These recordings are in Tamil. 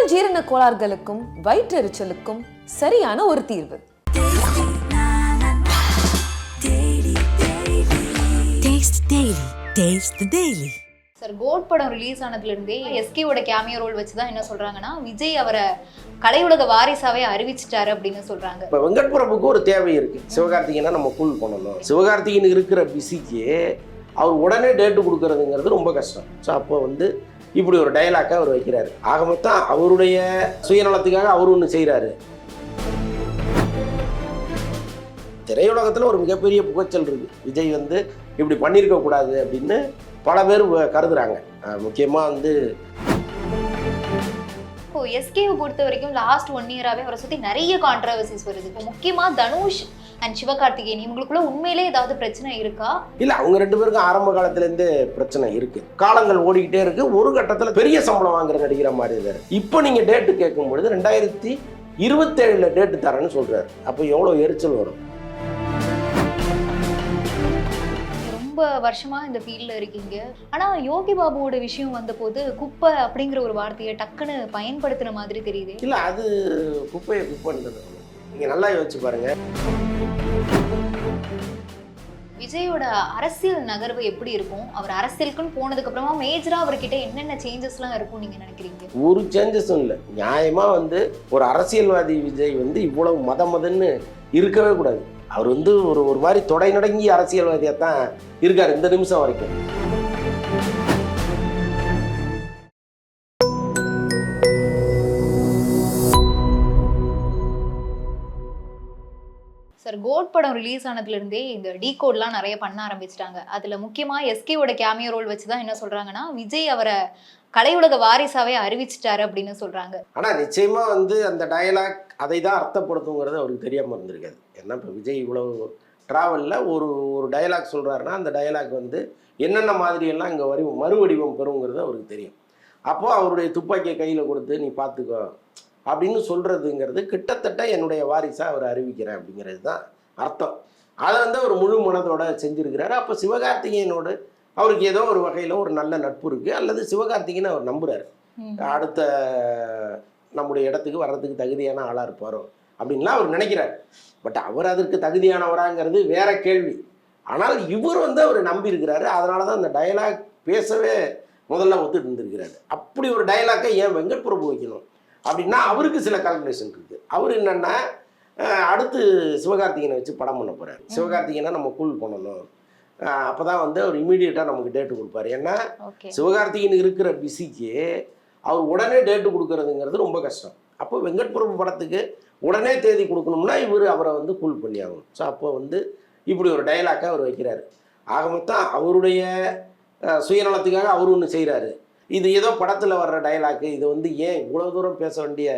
உடல் ஜீரண கோளாறுகளுக்கும் வயிற்றெரிச்சலுக்கும் சரியான ஒரு தீர்வு. சார், கோட் படம் ரிலீஸ் ஆனதுல இருந்தே எஸ்கேவோட கேமியோ ரோல் வச்சுதான் என்ன சொல்றாங்கன்னா, விஜய் அவரை கலையுலக வாரிசாவே அறிவிச்சிட்டாரு அப்படின்னு சொல்றாங்க. இப்போ வெங்கட் பிரபுக்கு ஒரு தேவை இருக்கு. சிவகார்த்திகேயனை நம்ம கூல் பண்ணணும். சிவகார்த்திகேயன் இருக்கிற பிஸிக்கு அவர் உடனே டேட்டு கொடுக்கறதுங்கிறது ரொம்ப கஷ்டம். ஸோ அப்போ இப்படி ஒரு டயலாக்கை அவர் வைக்கிறாரு. ஆக மொத்தம் அவருடைய சுயநலத்துக்காக அவர் ஒன்று செய்கிறாரு. திரையுலகத்தில் ஒரு மிகப்பெரிய புகைச்சல் இருக்கு. விஜய் இப்படி பண்ணியிருக்க கூடாது அப்படின்னு பல பேர் கருதுறாங்க. முக்கியமாக இப்போ எஸ்கேவை பொறுத்த வரைக்கும் லாஸ்ட் 1 இயராகவே அவரை சுற்றி நிறைய கான்ட்ரவர்சிஸ் வருது. இப்போ முக்கியமாக தனுஷ் அண்ட் சிவகார்த்திகேயன் இவங்களுக்குள்ள உண்மையிலே ஏதாவது பிரச்சனை இருக்கா? இல்லை, அவங்க 2 பேருக்கும் ஆரம்ப காலத்துலேருந்தே பிரச்சனை இருக்கு. காலங்கள் ஓடிக்கிட்டே இருக்கு. ஒரு கட்டத்தில் பெரிய சம்பளம் வாங்குற நடிக்கிற மாதிரி இருந்தார். இப்போ நீங்கள் டேட்டு கேட்கும் பொழுது 2027 டேட்டு தரேன்னு சொல்றாரு. அப்போ எவ்வளோ எரிச்சல் வரும்? ரொம்ப வருஷமா இந்த ஃபீல்ட்ல இருக்கீங்க. ஆனா யோகி பாபுவோட விஷயம் வந்த போது குப்பை அப்படிங்கிற ஒரு வார்த்தையை டக்குன்னு பயன்படுத்தின மாதிரி தெரியுது. இல்லை, அது குப்பைன்றது நீங்க நல்லா யோசிச்சு பாருங்க. விஜயோட அரசியல் நகர்வு எப்படி இருக்கும்? அவர் அரசியலுக்குன்னு போனதுக்கு அப்புறமா மேஜரா அவர்கிட்ட என்னென்ன சேஞ்சஸ்லாம் இருக்கும் நீங்க நினைக்கிறீங்க? ஒரு சேஞ்சஸும் இல்லை. நியாயமா ஒரு அரசியல்வாதி விஜய் இவ்வளவு மதன்னு இருக்கவே கூடாது. அவர் ஒரு மாதிரி தொடை நடங்கி அரசியல்வாதியாக தான் இருக்கார் இந்த நிமிஷம் வரைக்கும். சார், கோட் படம் ரிலீஸ் ஆனதுல இருந்தே இந்த டீகோட்லாம் நிறைய பண்ண ஆரம்பிச்சிட்டாங்க. அதுல முக்கியமா எஸ்கேவோட கேமியோ ரோல் வச்சுதான் என்ன சொல்றாங்கன்னா, விஜய் அவரை கலையுலக வாரிசாவே அறிவிச்சிட்டாரு அப்படின்னு சொல்றாங்க. ஆனா நிச்சயமா அந்த டயலாக் அதை தான் அர்த்தப்படுத்துங்கிறது அவருக்கு தெரியாம இருந்திருக்காது. ஏன்னா இப்போ விஜய் இவ்வளவு டிராவலில் ஒரு டயலாக் சொல்றாருன்னா அந்த டயலாக் என்னென்ன மாதிரியெல்லாம் இங்கே மறுவடிவம் பெறுங்கிறது அவருக்கு தெரியும். அப்போ அவருடைய துப்பாக்கியை கையில் கொடுத்து நீ பார்த்துக்கோ அப்படின்னு சொல்கிறதுங்கிறது கிட்டத்தட்ட என்னுடைய வாரிசாக அவர் அறிவிக்கிறேன் அப்படிங்கிறது தான் அர்த்தம். அதை ஒரு முழு மனதோட செஞ்சுருக்கிறாரு. அப்போ சிவகார்த்திகேயனோடு அவருக்கு ஏதோ ஒரு வகையில் ஒரு நல்ல நட்பு இருக்குது, அல்லது சிவகார்த்திகேயனை அவர் நம்புகிறார். அடுத்த நம்முடைய இடத்துக்கு வர்றதுக்கு தகுதியான ஆளாக இருப்பாரோ அப்படின்லாம் அவர் நினைக்கிறார். பட் அவர் அதற்கு தகுதியானவராங்கிறது வேற கேள்வி. ஆனால் இவர் அவர் நம்பி இருக்கிறாரு. அதனால தான் அந்த டயலாக் பேசவே முதல்ல ஒத்துட்டு இருந்திருக்கிறாரு. அப்படி ஒரு டயலாக்கை ஏன் வெங்கட் பிரபு வைக்கணும் அப்படின்னா அவருக்கு சில கால்குலேஷன் இருக்குது. அவர் என்னென்னா அடுத்து சிவகார்த்திகேயனை வச்சு படம் பண்ண போகிறார். சிவகார்த்திகேயனை நம்ம கூல் பண்ணணும். அப்போ தான் அவர் இமீடியட்டாக நமக்கு டேட்டு கொடுப்பாரு. ஏன்னா சிவகார்த்திகேயன் இருக்கிற பிஸிக்கு அவர் உடனே டேட்டு கொடுக்கறதுங்கிறது ரொம்ப கஷ்டம். அப்போ வெங்கட் பிரபு படத்துக்கு உடனே தேதி கொடுக்கணும்னா இவர் அவரை கூல் பண்ணி ஆகணும். ஸோ அப்போ இப்படி ஒரு டயலாக்கை அவர் வைக்கிறாரு. ஆக மொத்தம் அவருடைய சுயநலத்துக்காக அவர் ஒன்று செய்கிறாரு. இது ஏதோ படத்தில் வர்ற டயலாக்கு, இது ஏன் இவ்வளோ தூரம் பேச வேண்டிய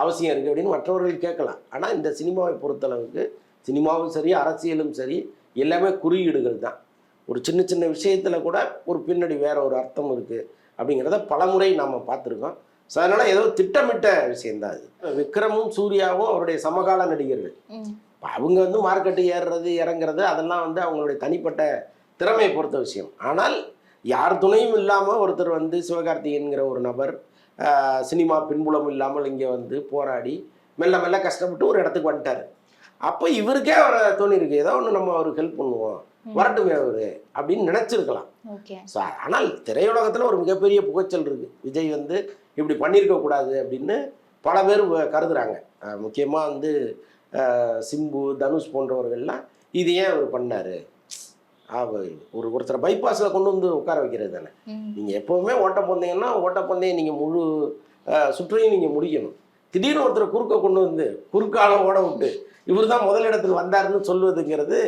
அவசியம் இருக்குது அப்படின்னு மற்றவர்கள் கேட்கலாம். ஆனால் இந்த சினிமாவை பொறுத்தளவுக்கு சினிமாவும் சரி அரசியலும் சரி எல்லாமே குறியீடுகள் தான். ஒரு சின்ன சின்ன விஷயத்தில் கூட ஒரு பின்னாடி வேற ஒரு அர்த்தம் இருக்குது அப்படிங்கிறத பலமுறை நாம் பார்த்துருக்கோம். ஸோ அதனால் ஏதோ திட்டமிட்ட விஷயந்தான் அது. விக்ரமும் சூர்யாவும் அவருடைய சமகால நடிகர்கள். அவங்க மார்க்கெட்டு ஏறுறது இறங்குறது அதெல்லாம் அவங்களுடைய தனிப்பட்ட திறமையை பொறுத்த விஷயம். ஆனால் யார் துணையும் இல்லாமல் ஒருத்தர் சிவகார்த்திகேயன்கிற ஒரு நபர் சினிமா பின்புலம் இல்லாமல் இங்கே போராடி மெல்ல மெல்ல கஷ்டப்பட்டு ஒரு இடத்துக்கு வந்துட்டார். அப்போ இவருக்கே அவரை தோணிருக்கு, ஏதோ ஒன்று நம்ம அவருக்கு ஹெல்ப் பண்ணுவோம், வரட்டுமே அவரு அப்படின்னு நினைச்சிருக்கலாம். ஆனால் திரையுலகத்தில் ஒரு மிகப்பெரிய புகைச்சல் இருக்கு. விஜய் இப்படி பண்ணியிருக்க கூடாது அப்படின்னு பல பேர் கருதுறாங்க. முக்கியமாக சிம்பு தனுஷ் போன்றவர்கள்லாம் இது ஏன் அவர் பண்ணாரு, ஒருத்தரை பைபாஸில் கொண்டு உட்கார வைக்கிறது தானே. நீங்கள் எப்போவுமே ஓட்டப்பந்தயம் நீங்கள் முழு சுற்றையும் நீங்கள் முடிக்கணும். திடீர்னு ஒருத்தரை குறுக்க கொண்டு குறுக்கால ஓட விட்டு இவர் தான் முதலிடத்தில் வந்தாருன்னு சொல்வதுங்கிறது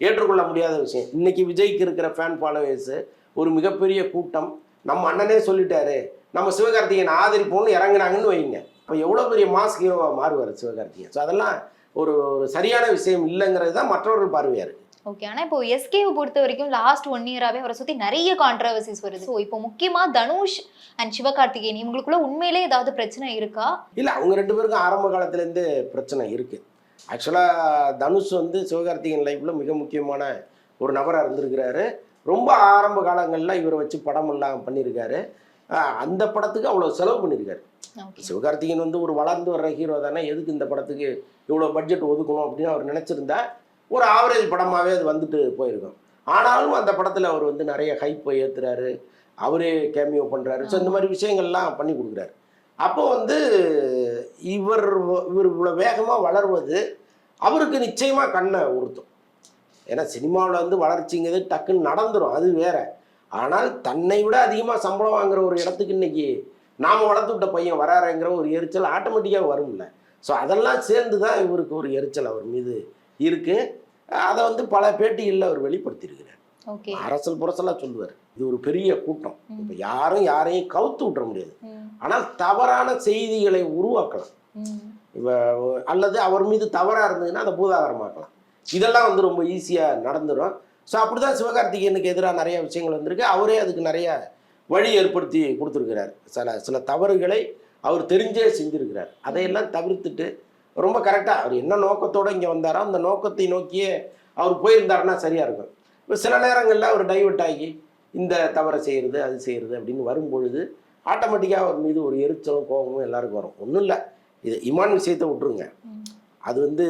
ஏற்றுக்கொள்ள முடியாத விஷயம். இன்னைக்கு விஜய்க்கு இருக்கிற ஃபேன் ஃபாலோவர்ஸு ஒரு மிகப்பெரிய கூட்டம். நம்ம அண்ணனே சொல்லிட்டாரு, நம்ம சிவகார்த்திகேயன் ஆதரிப்போம்னு இறங்குனாங்கன்னு வைங்க. இப்போ எவ்வளோ பெரிய மாஸ் ஹீரோவாக மாறுவார் சிவகார்த்திகேயன். ஸோ அதெல்லாம் ஒரு சரியான விஷயம் இல்லைங்கிறது தான் மற்றவர்கள் பார்வையாக இருக்குது. ஓகே, ஆனால் இப்போ எஸ்கேவை பொறுத்த வரைக்கும் லாஸ்ட் 1 இயராகவே அவரை சுற்றி நிறைய கான்ட்ரவர்சிஸ் வருது. ஸோ இப்போ முக்கியமாக தனுஷ் அண்ட் சிவகார்த்திகேயன் இவங்களுக்குள்ள உண்மையிலே ஏதாவது பிரச்சனை இருக்கா? இல்லை, அவங்க 2 பேருக்கும் ஆரம்ப காலத்துலேருந்தே பிரச்சனை இருக்குது. ஆக்சுவலாக தனுஷ் சிவகார்த்திகேயன் லைஃப்பில் மிக முக்கியமான ஒரு நபராக இருந்திருக்கிறாரு. ரொம்ப ஆரம்ப காலங்களில் இவரை வச்சு படம் எல்லாம் பண்ணியிருக்காரு. அந்த படத்துக்கு அவ்வளோ செலவு பண்ணியிருக்காரு. ஓகே. சிவகார்த்திகேயன் வந்து ஒரு வளர்ந்து வர்ற ஹீரோ தானே, எதுக்கு இந்த படத்துக்கு இவ்வளோ பட்ஜெட் ஒதுக்கணும் அப்படின்னு அவர் நினச்சிருந்தா ஒரு ஆவரேஜ் படமாகவே அது வந்துட்டு போயிருக்கும். ஆனாலும் அந்த படத்தில் அவர் வந்து நிறைய ஹைப்பை ஏற்றுறாரு, அவரே கேமியோ பண்ணுறாரு. ஸோ இந்த மாதிரி விஷயங்கள்லாம் பண்ணி கொடுக்குறாரு. அப்போ வந்து இவர் இவர் இவ்வளோ வேகமாக வளர்வது அவருக்கு நிச்சயமாக கண்ணை உறுத்தும். ஏன்னா சினிமாவில் வந்து வளர்ச்சிங்கிறது டக்குன்னு நடந்துடும், அது வேற. ஆனால் தன்னை விட அதிகமாக சம்பளம் வாங்குற ஒரு இடத்துக்கு இன்னைக்கு நாம் வளர்த்து விட்ட பையன் வராருங்கிற ஒரு எரிச்சல் ஆட்டோமேட்டிக்காக வரும்ல. ஸோ அதெல்லாம் சேர்ந்து தான் இவருக்கு ஒரு எரிச்சல் அவர் மீது இருக்குது. அதை வந்து பல பேட்டிகளில் அவர் வெளிப்படுத்தியிருக்கிறார். அரசல் புரசலாக சொல்லுவார், இது ஒரு பெரிய கூட்டம், இப்போ யாரும் யாரையும் கவுத்து விட்டுற முடியாது, ஆனால் தவறான செய்திகளை உருவாக்கலாம். இப்போ அல்லது அவர் மீது தவறாக இருந்ததுன்னா அதை பூதாகரமாக்கலாம். இதெல்லாம் வந்து ரொம்ப ஈஸியாக நடந்துடும். ஸோ அப்படி தான் சிவகார்த்திகேயனுக்கு எதிராக நிறைய விஷயங்கள் வந்திருக்கு. அவரே அதுக்கு நிறைய வழி ஏற்படுத்தி கொடுத்துருக்கிறார். சில தவறுகளை அவர் தெரிஞ்சே செஞ்சுருக்கிறார். அதையெல்லாம் தவிர்த்துட்டு ரொம்ப கரெக்டாக அவர் என்ன நோக்கத்தோடு இங்கே வந்தாரோ அந்த நோக்கத்தை நோக்கியே அவர் போயிருந்தாருன்னா சரியாக இருக்கும். இப்போ சில நேரங்களில் அவர் டைவர்ட் ஆகி இந்த தவறை செய்கிறது அது செய்கிறது அப்படின்னு வரும்பொழுது ஆட்டோமேட்டிக்காக அவர் மீது ஒரு எரிச்சலும் கோபமும் எல்லாருக்கும் வரும். ஒன்றும் இல்லை, இது இமான் விஷயத்தை விட்டுருங்க, அது வந்து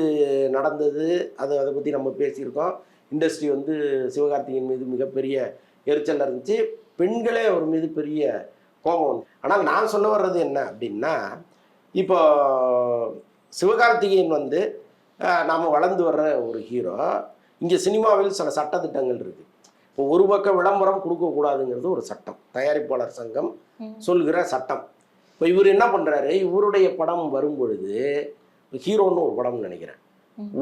நடந்தது, அதை பற்றி நம்ம பேசியிருக்கோம். இண்டஸ்ட்ரி வந்து சிவகார்த்திகேயன் மீது மிகப்பெரிய எரிச்சல் இருந்துச்சு, பெண்களே அவர் மீது பெரிய கோபம் வந்து. ஆனால் நான் சொல்ல வர்றது என்ன அப்படின்னா, இப்போ சிவகார்த்திகேயன் வந்து நாம் வளர்ந்து வர்ற ஒரு ஹீரோ. இங்கே சினிமாவில் சில சட்டத்திட்டங்கள் இருக்குது. இப்போ ஒரு பக்கம் விளம்பரம் கொடுக்கக்கூடாதுங்கிறது ஒரு சட்டம், தயாரிப்பாளர் சங்கம் சொல்கிற சட்டம். இப்போ இவர் என்ன பண்ணுறாரு, இவருடைய படம் வரும்பொழுது ஹீரோன்னு ஒரு படம்னு நினைக்கிறேன்,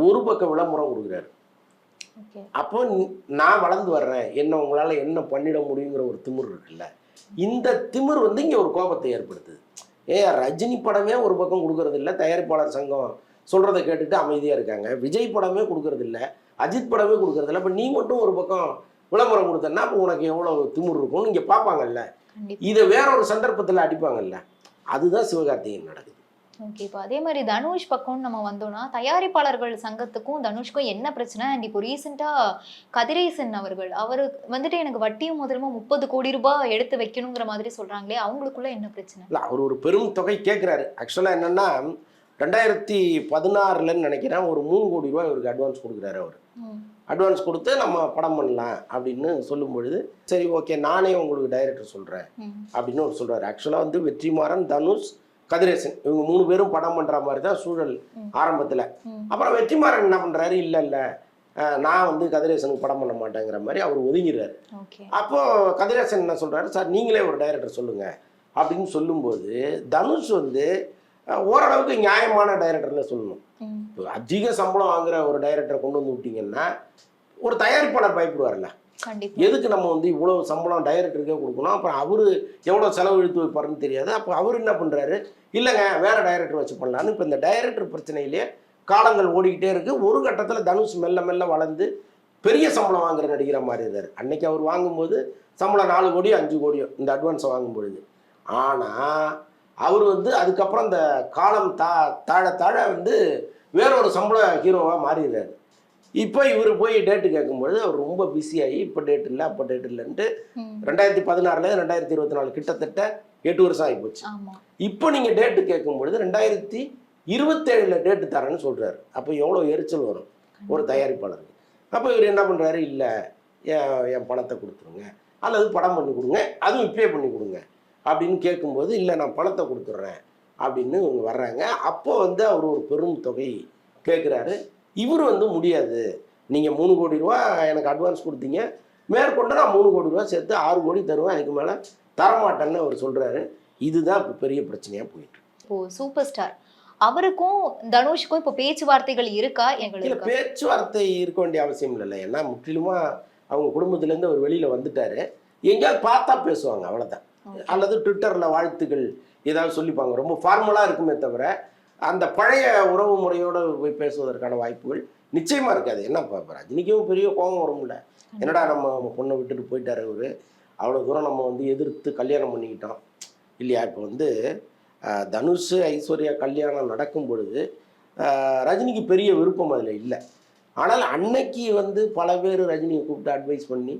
ஒரு பக்கம் விளம்பரம் கொடுக்குறாரு. அப்போ நான் வளர்ந்து வர்றேன், என்ன உங்களால் என்ன பண்ணிட முடியுங்கிற ஒரு திமிர் இருக்குல்ல, இந்த திமிர் வந்து இங்கே ஒரு கோபத்தை ஏற்படுத்துது. ரஜினி படமே ஒரு பக்கம் கொடுக்கறது இல்லை, தயாரிப்பாளர் சங்கம் சொல்கிறத கேட்டுட்டு அமைதியாக இருக்காங்க. விஜய் படமே கொடுக்கறது இல்லை, அஜித் படமே கொடுக்கறது இல்லை. இப்போ நீ மட்டும் ஒரு பக்கம் விளம்பரம் கொடுத்தன்னா அப்போ உனக்கு எவ்வளோ திமிர் இருக்கும்னு இங்கே பார்ப்பாங்கல்ல, இதை வேற ஒரு சந்தர்ப்பத்தில் அடிப்பாங்கல்ல. அதுதான் சிவகார்த்திகேயன் நடக்குது. ஓகே. இப்போ அதே மாதிரி தனுஷ் பக்கம்னு நம்ம வந்தோம்னா, தயாரிப்பாளர்கள் சங்கத்துக்கும் தனுஷ்க்கும் என்ன பிரச்சனை? அண்ட் இப்போ ரீசெண்டாக கதிரேசன் அவர் வந்துட்டு எனக்கு வட்டியும் முதலுமா 30 கோடி ரூபாய் எடுத்து வைக்கணுங்கிற மாதிரி சொல்றாங்களே, அவங்களுக்குள்ள என்ன பிரச்சனை? இல்லை, அவர் ஒரு பெரும் தொகை கேட்குறாரு. ஆக்சுவலாக என்னன்னா 2016 நினைக்கிறேன் ஒரு 3 கோடி ரூபாய் இவருக்கு அட்வான்ஸ் கொடுக்குறாரு. அவர் அட்வான்ஸ் கொடுத்து நம்ம படம் பண்ணலாம் அப்படின்னு சொல்லும் பொழுது சரி ஓகே நானே உங்களுக்கு டைரக்டர் சொல்கிறேன் அப்படின்னு அவர் சொல்கிறாரு. ஆக்சுவலாக வந்து வெற்றிமாறன், தனுஷ், கதிரேசன் இவங்க 3 பேரும் படம் பண்ணுற மாதிரி தான் சூழல் ஆரம்பத்தில். அப்புறம் வெற்றிமாறன் என்ன பண்ணுறாரு, இல்லை நான் வந்து கதிரேசனுக்கு படம் பண்ண மாட்டேங்கிற மாதிரி அவர் ஒதுங்கிறாரு. அப்போது கதிரேசன் என்ன சொல்கிறாரு, சார் நீங்களே ஒரு டைரக்டர் சொல்லுங்கள் அப்படின்னு சொல்லும்போது தனுஷ் வந்து ஓரளவுக்கு நியாயமான டைரக்டர்னு சொல்லணும். அதிக சம்பளம் வாங்குற ஒரு டைரக்டரை கொண்டு வந்து விட்டீங்கன்னா ஒரு தயாரிப்பாளர் பயப்படுவார்ல, எதுக்கு நம்ம வந்து இவ்வளோ சம்பளம் டைரக்டருக்கே கொடுக்கணும், அப்புறம் அவர் எவ்வளோ செலவு இழுத்து வைப்பாருன்னு தெரியாது. அப்போ அவர் என்ன பண்ணுறாரு, இல்லைங்க வேற டைரக்டர் வச்சு பண்ணலான்னு. இப்போ இந்த டைரக்டர் பிரச்சனையிலேயே காலங்கள் ஓடிக்கிட்டே இருக்குது. ஒரு கட்டத்தில் தனுஷ் மெல்ல மெல்ல வளர்ந்து பெரிய சம்பளம் வாங்குற நடிக்கிற மாதிரி இருந்தார். அன்னைக்கு அவர் வாங்கும்போது சம்பளம் 4 கோடியோ 5 கோடியோ இந்த அட்வான்ஸை வாங்கும்பொழுது. ஆனால் அவர் வந்து அதுக்கப்புறம் இந்த காலம் தாழ தாழ வந்து வேற ஒரு சம்பள ஹீரோவாக மாறிடுறாரு. இப்போ இவர் போய் டேட்டு கேட்கும்பொழுது அவர் ரொம்ப பிஸியாகி இப்போ டேட் இல்லை அப்போ டேட் இல்லைன்ட்டு 2016 2024 கிட்டத்தட்ட 8 வருஷம் ஆகி போச்சு. இப்போ நீங்கள் டேட்டு கேட்கும்பொழுது 2027 டேட்டு தரேன்னு சொல்கிறாரு. அப்போ எவ்வளோ எரிச்சல் வரும் ஒரு தயாரிப்பாளருக்கு. அப்போ இவர் என்ன பண்ணுறாரு, இல்லை என் பணத்தை கொடுத்துருங்க அல்லது படம் பண்ணி கொடுங்க, அதுவும் இப்பே பண்ணி கொடுங்க அப்படின்னு கேட்கும்போது இல்லை நான் பணத்தை கொடுத்துட்றேன் அப்படின்னு இவங்க வர்றாங்க. அப்போ வந்து அவர் ஒரு பெரும் தொகை கேட்குறாரு. இவர் வந்து முடியாது, நீங்கள் 3 கோடி ரூபா எனக்கு அட்வான்ஸ் கொடுத்தீங்க, மேற்கொண்டு நான் 3 கோடி ரூபா சேர்த்து 6 கோடி தருவேன், அதுக்கு மேலே தரமாட்டேன்னு அவர் சொல்கிறாரு. இதுதான் இப்போ பெரிய பிரச்சனையாக போயிட்டு. இப்போ சூப்பர் ஸ்டார் அவருக்கும் தனுஷுக்கும் இப்போ பேச்சுவார்த்தைகள் இருக்கா? எங்களுக்கு பேச்சுவார்த்தை இருக்க வேண்டிய அவசியம் இல்லை. ஏன்னா முற்றிலுமா அவங்க குடும்பத்துலேருந்து அவர் வெளியில் வந்துட்டாரு. எங்கேயாவது பார்த்தா பேசுவாங்க, அவ்வளோதான். அல்லது ட்விட்டரில் வாழ்த்துக்கள் ஏதாவது சொல்லிப்பாங்க, ரொம்ப ஃபார்மலாக இருக்குமே தவிர அந்த பழைய உறவு முறையோடு போய் பேசுவதற்கான வாய்ப்புகள் நிச்சயமாக இருக்காது. என்ன இப்போ ரஜினிக்கும் பெரிய கோபம் வரும்ல, என்னடா நம்ம பொண்ணை விட்டுட்டு போயிட்டார் அவர், அவ்வளோ தூரம் நம்ம வந்து எதிர்த்து கல்யாணம் பண்ணிக்கிட்டோம் இல்லையா. இப்போ வந்து தனுஷ் ஐஸ்வர்யா கல்யாணம் நடக்கும் பொழுது ரஜினிக்கு பெரிய விருப்பம் அதில் இல்லை. ஆனால் அன்னைக்கு வந்து பல பேர் ரஜினியை கூப்பிட்டு அட்வைஸ் பண்ணி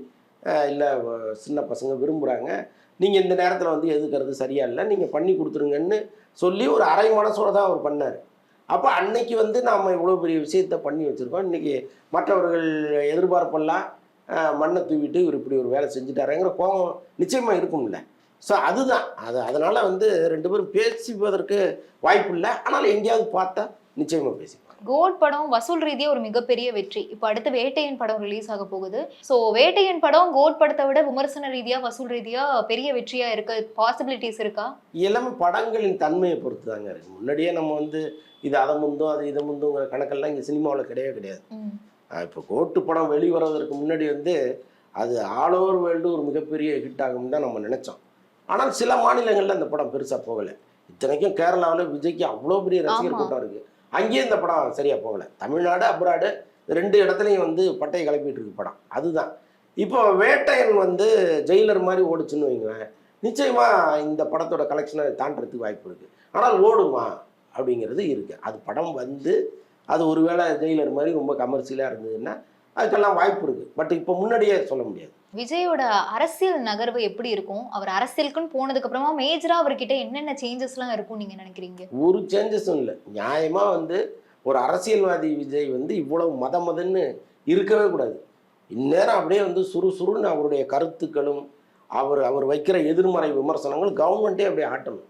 இல்லை சின்ன பசங்க விரும்புகிறாங்க, நீங்கள் இந்த நேரத்தில் வந்து எதுக்கிறது சரியா இல்லை, நீங்கள் பண்ணி கொடுத்துருங்கன்னு சொல்லி ஒரு அரை மனசோட தான் அவர் பண்ணார். அப்போ அன்னைக்கு வந்து நாம் இவ்வளோ பெரிய விஷயத்த பண்ணி வச்சுருக்கோம். இன்றைக்கி மற்றவர்கள் எதிர்பார்ப்பெல்லாம் மண்ணை தூவிட்டு இவர் இப்படி ஒரு வேலை செஞ்சுட்டாருங்கிற கோபம் நிச்சயமாக இருக்கும்ல. ஸோ அதுதான் அதனால் வந்து 2 பேரும் பேசிப்பதற்கு வாய்ப்பு இல்லை. ஆனால் எங்கேயாவது பார்த்தா நிச்சயமாக பேசிப்பாங்க. கோட் படம் வசூல் ரீதியா ஒரு மிகப்பெரிய வெற்றி. இப்போ அடுத்து வேட்டையன் படம் ரிலீஸ் ஆக போகுது. ஸோ வேட்டையன் படம் கோட் படத்தை விட விமர்சன ரீதியா வசூல் ரீதியா பெரிய வெற்றியா இருக்க பாசிபிலிட்டிஸ் இருக்கா? எல்லாமே படங்களின் தன்மையை பொறுத்து தாங்க இருக்கு. முன்னாடியே நம்ம வந்து இது அதை முந்தும் அது இதை முந்துங்கிற கணக்கெல்லாம் இங்கே சினிமாவில் கிடையவே கிடையாது. இப்போ கோட்டு படம் வெளிவரதற்கு முன்னாடி வந்து அது ஆல் ஓவர் வேர்ல்டு ஒரு மிகப்பெரிய ஹிட் ஆகும்னு தான் நம்ம நினச்சோம். ஆனால் சில மாநிலங்களில் அந்த படம் பெருசாக போகலை. இத்தனைக்கும் கேரளாவில் விஜய்க்கு அவ்வளோ பெரிய ரசிகர் கூட்டம் இருக்குது, அங்கேயும் இந்த படம் சரியாக போகலை. தமிழ்நாடு அப்ராடு 2 இடத்துலையும் வந்து பட்டையை கிளப்பிட்டு இருக்கு படம். அதுதான் இப்போ வேட்டையன் வந்து ஜெயிலர் மாதிரி ஓடுச்சுன்னு வைங்களேன், நிச்சயமாக இந்த படத்தோட கலெக்ஷனை தாண்டறதுக்கு வாய்ப்பு இருக்குது. ஆனால் ஓடுமா அப்படிங்கிறது இருக்குது. அது படம் வந்து அது ஒருவேளை ஜெயிலர் மாதிரி ரொம்ப கமர்ஷியலாக இருந்ததுன்னா அதுக்கெல்லாம் வாய்ப்பு இருக்குது. பட் இப்போ முன்னாடியே சொல்ல முடியாது. விஜயோட அரசியல் நகர்வு எப்படி இருக்கும்? அவர் அரசியலுக்குன்னு போனதுக்கு அப்புறமா மேஜரா அவர்கிட்ட என்னென்ன சேஞ்சஸ்லாம் இருக்கும் நீங்க நினைக்கிறீங்க? ஒரு சேஞ்சஸும் இல்லை. நியாயமாக வந்து ஒரு அரசியல்வாதி விஜய் வந்து இவ்வளவு மதன்னு இருக்கவே கூடாது. இந்நேரம் அப்படியே வந்து சுறுசுறுன்னு அவருடைய கருத்துக்களும் அவர் வைக்கிற எதிர்மறை விமர்சனங்கள் கவர்மெண்ட்டே அப்படியே ஆட்டணும்.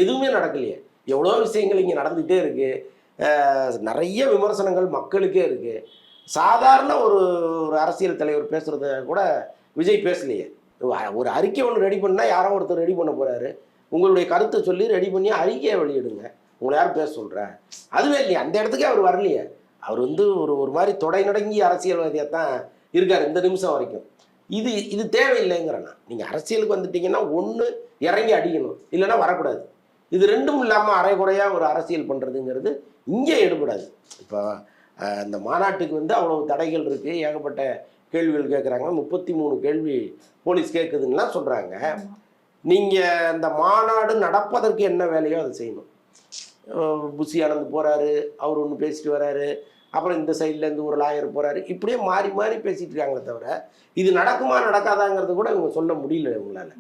எதுவுமே நடக்கலையே. எவ்வளோ விஷயங்கள் இங்கே நடந்துகிட்டே இருக்குது. நிறைய விமர்சனங்கள் மக்களுக்கே இருக்குது. சாதாரண ஒரு அரசியல் தலைவர் பேசுகிறத கூட விஜய் பேசலையே. ஒரு அறிக்கை ஒன்று ரெடி பண்ணால் யாரோ ஒருத்தர் ரெடி பண்ண போகிறாரு. உங்களுடைய கருத்தை சொல்லி ரெடி பண்ணி அறிக்கையை வெளியிடுங்க, உங்களை யாரும் பேச சொல்கிற, அதுவே இல்லையா. அந்த இடத்துக்கே அவர் வரலையே. அவர் வந்து ஒரு மாதிரி தொடை நடங்கி அரசியல்வாதியாக தான் இருக்கார் இந்த நிமிஷம் வரைக்கும். இது தேவையில்லைங்கிறேன்னா. நீங்கள் அரசியலுக்கு வந்துட்டீங்கன்னா ஒன்று இறங்கி அடிக்கணும், இல்லைன்னா வரக்கூடாது. இது ரெண்டும் இல்லாமல் அரைகுறையாக ஒரு அரசியல் பண்ணுறதுங்கிறது இங்கே எடுபடாது. இப்போ இந்த மாநாட்டுக்கு வந்து அவ்வளோ தடைகள் இருக்குது, ஏகப்பட்ட கேள்விகள் கேட்குறாங்க, 33 கேள்வி போலீஸ் கேட்குதுன்னெலாம் சொல்கிறாங்க. நீங்கள் அந்த மாநாடு நடப்பதற்கு என்ன வேலையோ அதை செய்யணும். புஷி ஆனந்த் போகிறாரு, அவர் ஒன்று பேசிட்டு வர்றாரு, அப்புறம் இந்த சைட்லேருந்து ஒரு லாயர் போகிறாரு, இப்படியே மாறி மாறி பேசிகிட்டு இருக்காங்களே தவிர இது நடக்குமா நடக்காதாங்கிறது கூட இவங்க சொல்ல முடியல இவங்களால.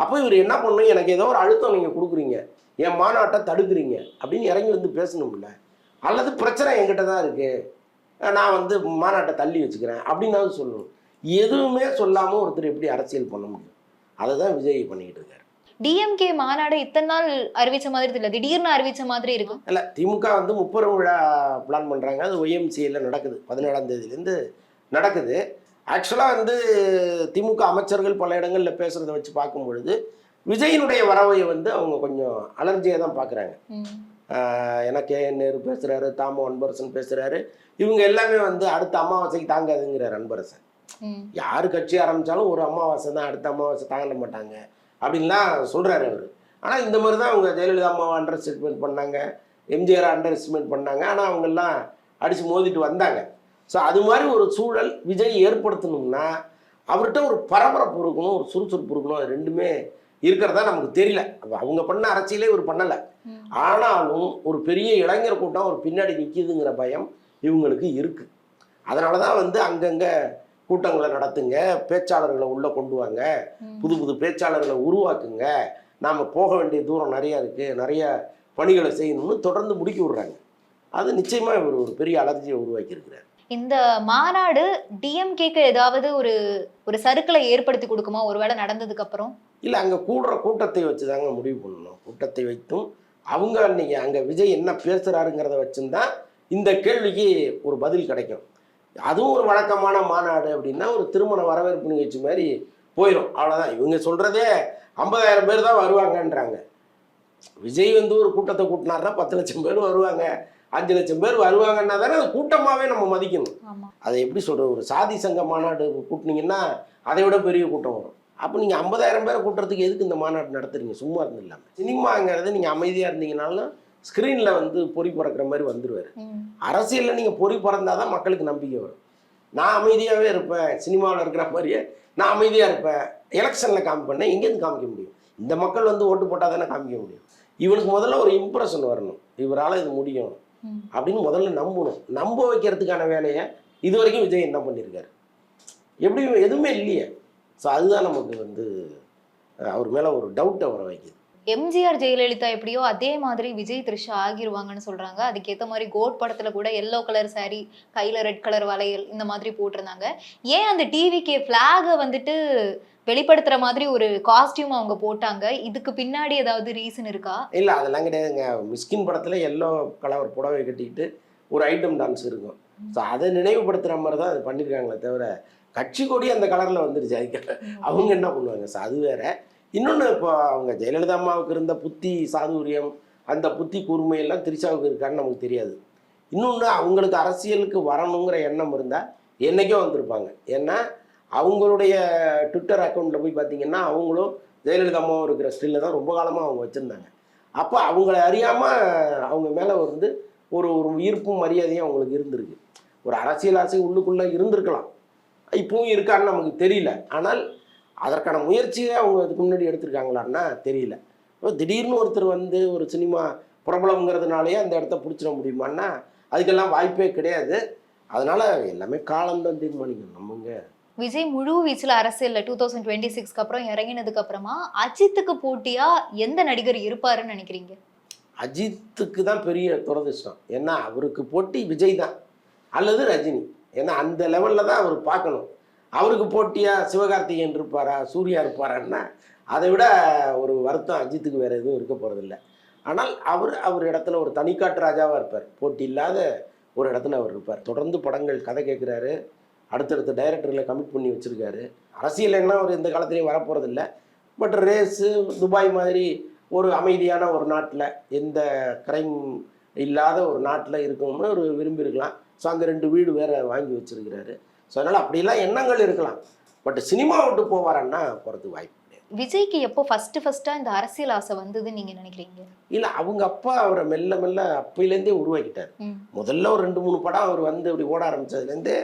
அப்போ இவர் என்ன பண்ணணும், எனக்கு ஏதோ ஒரு அழுத்தம் நீங்கள் கொடுக்குறீங்க, என் மாநாட்டை தடுக்குறீங்க அப்படின்னு இறங்கி வந்து பேசணும்ல. அல்லது பிரச்சனை என்கிட்ட தான் இருக்குது, நான் வந்து மாநாட்டை தள்ளி வச்சுக்கிறேன் அப்படின்னாவது சொல்லணும். எதுவுமே சொல்லாமல் ஒருத்தர் எப்படி அரசியல் பண்ண முடியும்? அதை தான் விஜய் பண்ணிக்கிட்டு இருக்காரு. டிஎம்கே மாநாடு இத்தனை நாள் அறிவிச்ச மாதிரி இல்லை, திடீர்னு அறிவிச்ச மாதிரி இருக்கு. இல்லை, திமுக வந்து 30 விழா பிளான் பண்ணுறாங்க. அது OMCல நடக்குது, 17ஆம் தேதியிலேருந்து நடக்குது. ஆக்சுவலாக வந்து திமுக அமைச்சர்கள் பல இடங்களில் பேசுகிறத வச்சு பார்க்கும் பொழுது விஜயினுடைய வரவை வந்து அவங்க கொஞ்சம் அலர்ஜியாக தான் பார்க்குறாங்க. ஏன்னா KN நேரு பேசுகிறாரு, தாமோ அன்பரசன் பேசுகிறாரு, இவங்க எல்லாமே வந்து அடுத்த அமாவாசைக்கு தாங்காதுங்கிறார் அன்பரசன். யார் கட்சி ஆரம்பித்தாலும் ஒரு அமாவாசை தான், அடுத்த அமாவாசை தாங்க மாட்டாங்க அப்படின்லாம் சொல்கிறாரு அவர். ஆனால் இந்த மாதிரி தான் அவங்க ஜெயலலிதா அம்மாவை அண்டர் எஸ்டிமேட் பண்ணாங்க, எம்ஜிஆர் அண்டர் எஸ்டிமேட் பண்ணாங்க. ஆனால் அவங்கெல்லாம் அடித்து மோதிட்டு வந்தாங்க. ஸோ அது மாதிரி ஒரு சூழல் விஜய் ஏற்படுத்தணும்னா அவர்கிட்ட ஒரு பரபரப்பு இருக்கணும், ஒரு சுறுசுறுப்பு இருக்கணும். அது ரெண்டுமே இருக்கிறதா நமக்கு தெரியல. அவங்க பண்ண அரசியலே இவர் பண்ணலை. ஆனாலும் ஒரு பெரிய இளைஞர் கூட்டம் ஒரு பின்னாடி நிற்கிதுங்கிற பயம் இவங்களுக்கு இருக்குது. அதனால தான் வந்து அங்கங்கே கூட்டங்களை நடத்துங்க, பேச்சாளர்களை உள்ளே கொண்டு வாங்க, புது புது பேச்சாளர்களை உருவாக்குங்க, நாம் போக வேண்டிய தூரம் நிறையா இருக்குது, நிறைய பணிகளை செய்யணும்னு தொடர்ந்து முடுக்கி விடுறாங்க. அது நிச்சயமாக இவர் ஒரு பெரிய அலர்ஜியை உருவாக்கியிருக்கிறார். இந்த மாநாடு டிஎம்கேக்கு ஏதாவது ஒரு சறுக்களை ஏற்படுத்தி கொடுக்குமா ஒருவேளை நடந்ததுக்கு அப்புறம்? இல்லை, அங்கே கூடுற கூட்டத்தை வச்சு தாங்க முடிவு பண்ணணும். கூட்டத்தை வைத்தும் அவங்க அன்றைக்கி அங்கே விஜய் என்ன பேசுகிறாருங்கிறத வச்சுருந்தான் இந்த கேள்விக்கு ஒரு பதில் கிடைக்கும். அதுவும் ஒரு வழக்கமான மாநாடு அப்படின்னா ஒரு திருமண வரவேற்பு நிகழ்ச்சி மாதிரி போயிடும், அவ்வளோதான். இவங்க சொல்கிறதே 50,000 பேர் தான் வருவாங்கன்றாங்க. விஜய் வந்து ஒரு கூட்டத்தை கூட்டினார்னா 10 லட்சம் பேர் வருவாங்க, 5 லட்சம் பேர் வருவாங்கன்னா தானே அது கூட்டமாகவே நம்ம மதிக்கணும். அதை எப்படி சொல்கிறது, ஒரு சாதி சங்க மாநாடு கூட்டினீங்கன்னா அதை விட பெரிய கூட்டம் வரும். அப்போ நீங்கள் 50,000 பேரை கூட்டுறதுக்கு எதுக்கு இந்த மாநாடு நடத்துறீங்க? சும்மா இருந்து இல்லாமல். சினிமாங்கிறது நீங்கள் அமைதியாக இருந்தீங்கனாலும் ஸ்க்ரீனில் வந்து பொறி பறக்கிற மாதிரி வந்துடுவார். அரசியலில் நீங்கள் பொறி பறந்தால் தான் மக்களுக்கு நம்பிக்கை வரும். நான் அமைதியாகவே இருப்பேன், சினிமாவில் இருக்கிற மாதிரியே நான் அமைதியாக இருப்பேன், எலெக்ஷனில் காமிப்பேன், எங்கேருந்து காமிக்க முடியும்? இந்த மக்கள் வந்து ஓட்டு போட்டால் தானே காமிக்க முடியும். இவனுக்கு முதல்ல ஒரு இம்ப்ரெஷன் வரணும், இவரால் இது முடியும் அப்படின்னு முதல்ல நம்பணும். நம்ப வைக்கிறதுக்கான வேலையை இது வரைக்கும் விஜய் என்ன பண்ணியிருக்காரு? எப்படி? எதுவுமே இல்லையே. ஸோ அதுதான் நமக்கு வந்து அவர் மேலே ஒரு டவுட்டை வர வைக்குது. எம்ஜிஆர் ஜெயலலிதா எப்படியோ அதே மாதிரி விஜய் த்ரிஷா ஆகிருவாங்கன்னு சொல்றாங்க. அதுக்கேத்த மாதிரி கோட் படத்துல கூட எல்லோ கலர் saree, கையில ரெட் கலர் வளையல் இந்த மாதிரி போட்டிருந்தாங்க. ஏன் அந்த டிவிகே பிளாக வந்துட்டு வெளிப்படுத்துற மாதிரி ஒரு காஸ்டியூம் அவங்க போட்டாங்க? இதுக்கு பின்னாடி ஏதாவது ரீசன் இருக்கா? இல்லை அதெல்லாம் கிடையாதுங்க. மிஸ்கின் படத்தில் எல்லோ கலர் புடவை கட்டிக்கிட்டு ஒரு ஐட்டம் டான்ஸ் இருக்கும். ஸோ அதை நினைவுபடுத்துகிற மாதிரி தான் அது பண்ணியிருக்காங்களே தவிர கட்சி கொடி அந்த கலரில் வந்துருச்சு. அதுக்கு அவங்க என்ன பண்ணுவாங்க? ஸோ அது வேற. இன்னொன்று இப்போ அவங்க ஜெயலலிதா அம்மாவுக்கு இருந்த புத்தி சாதுரியம், அந்த புத்தி கூர்மையெல்லாம் திரிஷாவுக்கு இருக்கான்னு நமக்கு தெரியாது. இன்னொன்று அவங்களுக்கு அரசியலுக்கு வரணுங்கிற எண்ணம் இருந்தால் என்றைக்கோ வந்திருப்பாங்க. ஏன்னா அவங்களுடைய ட்விட்டர் அக்கௌண்ட்டில் போய் பார்த்தீங்கன்னா அவங்களும் ஜெயலலிதா அம்மாவும் இருக்கிற ஸ்டில்ல தான் ரொம்ப காலமாக அவங்க வச்சுருந்தாங்க. அப்போ அவங்கள அறியாமல் அவங்க மேலே வந்து ஒரு ஈர்ப்பும் மரியாதையும் அவங்களுக்கு இருந்திருக்கு. ஒரு அரசியல் ஆசை உள்ளுக்குள்ளே இருந்திருக்கலாம், இப்பவும் இருக்கான்னு நமக்கு தெரியல. ஆனால் அதற்கான முயற்சியை அவங்க அதுக்கு முன்னாடி எடுத்திருக்காங்களான்னா தெரியல. திடீர்னு ஒருத்தர் வந்து ஒரு சினிமா பிரபலங்கிறதுனாலேயே அந்த இடத்த பிடிச்சிட முடியுமான்னா அதுக்கெல்லாம் வாய்ப்பே கிடையாது. அதனால எல்லாமே காலம்தான் தீர்மானிக்கணும். நம்மங்க விஜய் முழு வீச்சுல அரசியல்ல 2026க்கு அப்புறம் இறங்கினதுக்கு அப்புறமா அஜித்துக்கு போட்டியா எந்த நடிகர் இருப்பாருன்னு நினைக்கிறீங்க? அஜித்துக்கு தான் பெரிய துரதிர்ஷ்டம். ஏன்னா அவருக்கு போட்டி விஜய் தான் அல்லது ரஜினி. ஏன்னா அந்த லெவலில் தான் அவர் பார்க்கணும். அவருக்கு போட்டியாக சிவகார்த்திகேயன் இருப்பாரா, சூர்யா இருப்பாரான்னா அதை விட ஒரு வருத்தம் அஜித்துக்கு வேறு எதுவும் இருக்க போகிறதில்ல. ஆனால் அவர் இடத்துல ஒரு தனிக்காட்டு ராஜாவாக இருப்பார். போட்டி இல்லாத ஒரு இடத்துல அவர் இருப்பார். தொடர்ந்து படங்கள் கதை கேட்குறாரு, அடுத்தடுத்த டைரக்டர்களை கமிட் பண்ணி வச்சுருக்காரு. அரசியல் என்ன அவர் இந்த காலத்துலேயும் வரப்போகிறதில்ல. பட் ரேஸு துபாய் மாதிரி ஒரு அமைதியான ஒரு நாட்டில், எந்த கிரைம் இல்லாத ஒரு நாட்டில் இருக்கணும்னு அவர் விரும்பியிருக்கலாம். ஸோ அங்கே 2 வீடு வேறு வாங்கி வச்சுருக்கிறாரு. ஸோ அதனால் அப்படிலாம் எண்ணங்கள் இருக்கலாம். பட் சினிமா விட்டு போவாரன்னா போகிறதுக்கு வாய்ப்பு கிடையாது. விஜய்க்கு எப்போ ஃபர்ஸ்டா இந்த அரசியல் ஆசை வந்ததுன்னு நீங்க நினைக்கிறீங்க? இல்லை அவங்க அப்பா அவரை மெல்ல மெல்ல அப்பையிலேருந்தே உருவாக்கிட்டார். முதல்ல ஒரு 2-3 படம் அவர் வந்து அப்படி ஓட ஆரம்பித்ததுலேருந்தே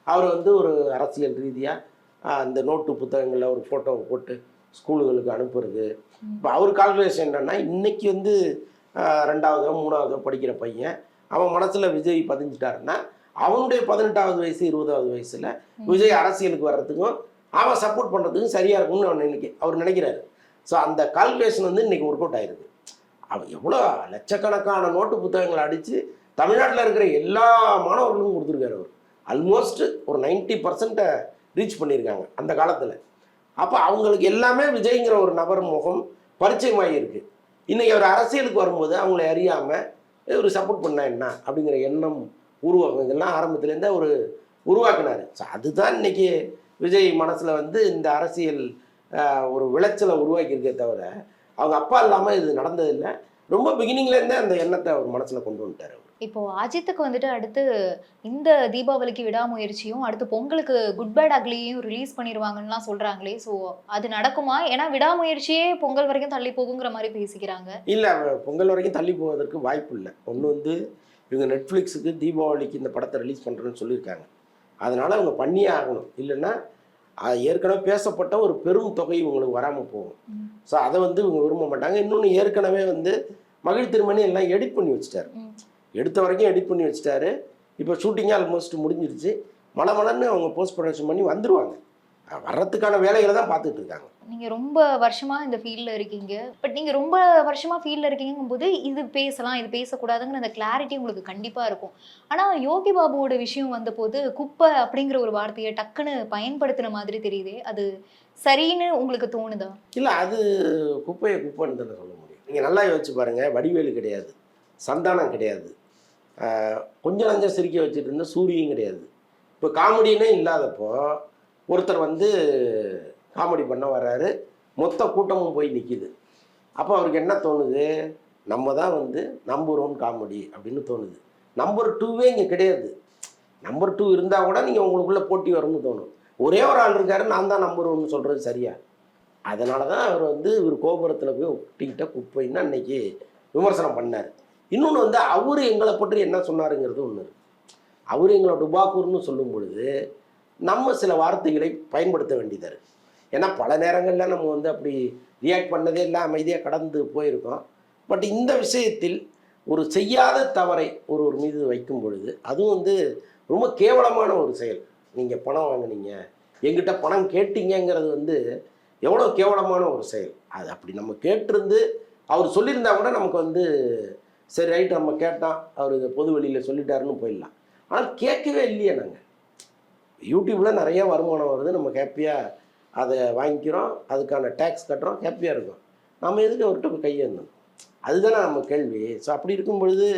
அவர் வந்து ஒரு அரசியல் ரீதியாக அந்த நோட்டு புத்தகங்களில் ஒரு ஃபோட்டோவை போட்டு ஸ்கூலுகளுக்கு அனுப்புறது. இப்போ அவர் கால்குலேஷன் என்னன்னா, இன்னைக்கு வந்து 2ஆவதோ 3ஆவதோ படிக்கிற பையன் அவன் மனசில் விஜய் பதிஞ்சிட்டாருன்னா அவனுடைய 18வது வயசு 20வது வயசில் விஜய் அரசியலுக்கு வர்றதுக்கும் அவன் சப்போர்ட் பண்ணுறதுக்கும் சரியாக இருக்கும்னு அவர் நினைக்கிறாரு. ஸோ அந்த கால்குலேஷன் வந்து இன்றைக்கி ஒர்க் அவுட் ஆயிருக்கு. அவன் எவ்வளோ லட்சக்கணக்கான நோட்டு புத்தகங்களை அடித்து தமிழ்நாட்டில் இருக்கிற எல்லா மாணவர்களுக்கும் கொடுத்துருக்காரு. அவர் ஆல்மோஸ்ட் ஒரு 90% ரீச் பண்ணியிருக்காங்க அந்த காலத்தில். அப்போ அவங்களுக்கு எல்லாமே விஜய்ங்கிற ஒரு நபர் முகம் பரிச்சயமாகி இருக்குது. இன்றைக்கி அவர் அரசியலுக்கு வரும்போது அவங்கள அறியாமல் ஒரு சப்போர்ட் பண்ணா என்ன அப்படிங்கிற எண்ணம் உருவாக்கும். இதெல்லாம் ஆரம்பத்துலேருந்தே அவர் உருவாக்கினார். ஸோ அதுதான் இன்றைக்கி விஜய் மனசில் வந்து இந்த அரசியல் ஒரு விளைச்சலை உருவாக்கியிருக்கே தவிர அவங்க அப்பா இல்லாமல் இது நடந்ததில்லை. ரொம்ப பிகினிங்லேருந்தே அந்த எண்ணத்தை அவர் மனசில் கொண்டு வந்துட்டார். இப்போ அஜித்துக்கு வந்துட்டு அடுத்து இந்த தீபாவளிக்கு விடாமுயற்சியும் அடுத்து பொங்கலுக்கு குட் பேட் அக்லியும் ரிலீஸ் பண்ணிடுவாங்கன்னுலாம் சொல்றாங்களே, ஸோ அது நடக்குமா? ஏன்னா விடாமுயற்சியே பொங்கல் வரைக்கும் தள்ளி போகுங்கிற மாதிரி பேசிக்கிறாங்க. இல்லை, பொங்கல் வரைக்கும் தள்ளி போவதற்கு வாய்ப்பு இல்லை. ஒன்று வந்து இவங்க நெட்ஃப்ளிக்ஸுக்கு தீபாவளிக்கு இந்த படத்தை ரிலீஸ் பண்ணுறேன்னு சொல்லியிருக்காங்க. அதனால் அவங்க பண்ணியே ஆகணும். இல்லைன்னா ஏற்கனவே பேசப்பட்ட ஒரு பெரும் தொகை இவங்களுக்கு வராமல் போகும். ஸோ அதை வந்து இவங்க விரும்ப மாட்டாங்க. இன்னொன்று ஏற்கனவே வந்து மகிழ் திருமணி எல்லாம் எடிட் பண்ணி வச்சுட்டாரு. எடுத்த வரைக்கும் எடிட் பண்ணி வச்சுட்டாரு. இப்போ ஷூட்டிங்கே ஆல்மோஸ்ட் முடிஞ்சிருச்சு. மலமலன்னு அவங்க போஸ்ட் ப்ரொடக்ஷன் பண்ணி வந்துடுவாங்க. வர்றதுக்கான வேலைகளை தான் பார்த்துட்டு இருக்காங்க. நீங்கள் ரொம்ப வருஷமாக இந்த ஃபீல்டில் இருக்கீங்க. பட் நீங்கள் ரொம்ப வருஷமாக ஃபீல்டில் இருக்கீங்கும் போது இது பேசலாம் இது பேசக்கூடாதுங்கிற அந்த கிளாரிட்டி உங்களுக்கு கண்டிப்பாக இருக்கும். ஆனால் யோகி பாபுவோட விஷயம் வந்தபோது குப்பை அப்படிங்கிற ஒரு வார்த்தையை டக்குன்னு பயன்படுத்தின மாதிரி தெரியுது. அது சரின்னு உங்களுக்கு தோணுதா? இல்லை, அது குப்பைன்னு தானே சொல்ல முடியும். நீங்கள் நல்லா யோசிச்சு பாருங்கள். வடிவேலு கிடையாது, சந்தானம் கிடையாது, கொஞ்சம் நஞ்சம் சிரிக்க வச்சுட்டு இருந்த சூரியும் கிடையாது. இப்போ காமெடினே இல்லாதப்போ ஒருத்தர் வந்து காமெடி பண்ண வர்றாரு, மொத்த கூட்டமும் போய் நிற்கிது. அப்போ அவருக்கு என்ன தோணுது? நம்ம தான் வந்து நம்பர் 1 காமெடி அப்படின்னு தோணுது. நம்பர் 2வே இங்கே கிடையாது. நம்பர் 2 இருந்தால் கூட நீங்கள் உங்களுக்குள்ளே போட்டி வரும்னு தோணும். ஒரே ஒரு ஆள் இருக்காரு, நான் தான் நம்பர் 1 சொல்கிறது சரியா? அதனால தான் அவர் வந்து இவர் கோபுரத்தில் போய் ஒட்டிக்கிட்ட குப்பைன்னு அன்னைக்கு விமர்சனம் பண்ணார். இன்னொன்று வந்து அவர் எங்களை பற்றி என்ன சொன்னாருங்கிறது ஒன்று இருக்குது. அவர் எங்களை டுபாக்கூர்னு சொல்லும் பொழுது நம்ம சில வார்த்தைகளை பயன்படுத்த வேண்டியதாக இருக்குது. ஏன்னா பல நேரங்களில் நம்ம வந்து அப்படி ரியாக்ட் பண்ணதே இல்லை, அமைதியாக கடந்து போயிருக்கோம். பட் இந்த விஷயத்தில் ஒரு செய்யாத தவறை ஒருவர் மீது வைக்கும் பொழுது அதுவும் வந்து ரொம்ப கேவலமான ஒரு செயல். நீங்கள் பணம் வாங்கினீங்க, எங்கிட்ட பணம் கேட்டீங்கங்கிறது வந்து எவ்வளோ கேவலமான ஒரு செயல். அது அப்படி நம்ம கேட்டிருந்து அவர் சொல்லியிருந்தா கூட நமக்கு வந்து சரி ரைட்டு நம்ம கேட்டோம், அவர் இதை பொது வெளியில் சொல்லிட்டாருன்னு போயிடலாம். ஆனால் கேட்கவே இல்லையே. நாங்கள் யூடியூப்பில் நிறைய வருமானம் வருது, நம்ம ஹாப்பியாக அதை வாங்கிக்கிறோம், அதுக்கான டேக்ஸ் கட்டுறோம், ஹாப்பியாக இருக்கும். நம்ம எதுக்கு அவர்கிட்ட போய் கையேந்தணும்? அதுதானே நம்ம கேள்வி. ஸோ அப்படி இருக்கும் பொழுது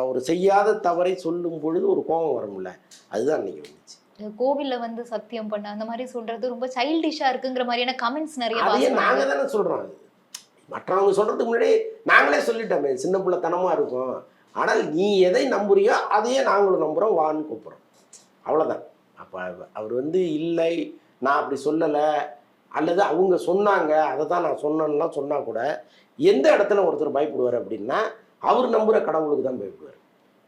ஒரு செய்யாத தவறை சொல்லும் பொழுது ஒரு கோபம் வரும்ல, அதுதான் அன்றைக்கி வந்துச்சு. கோவில்ல வந்து சத்தியம் பண்ண அந்த மாதிரி சொல்றது ரொம்ப சைல்டிஷா இருக்குங்கிற மாதிரியான கமெண்ட்ஸ் நிறைய அதையே நாங்கள் தானே சொல்கிறோம். மற்றவங்க சொல்கிறதுக்கு முன்னாடி நாங்களே சொல்லிட்டோமே, சின்ன பிள்ளைத்தனமாக இருக்கும். ஆனால் நீ எதை நம்புறியோ அதையே நாங்களும் நம்புகிறோம், வான்னு கூப்பிட்றோம், அவ்வளோதான். அப்போ அவர் வந்து இல்லை நான் அப்படி சொல்லலை, அல்லது அவங்க சொன்னாங்க அதை தான் நான் சொன்னேன்லாம் சொன்னால் கூட எந்த இடத்துல ஒருத்தர் பயப்படுவார் அப்படின்னா அவர் நம்புகிற கடவுளுக்கு தான் பயப்படுவார்.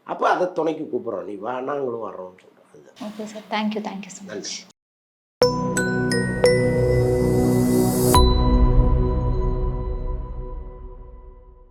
அப்போ அதை துணைக்கு கூப்பிட்றோம், நீ வா நாங்களும் வர்றோம்னு சொல்கிறோம். அதுதான். Okay sir, thank you so much.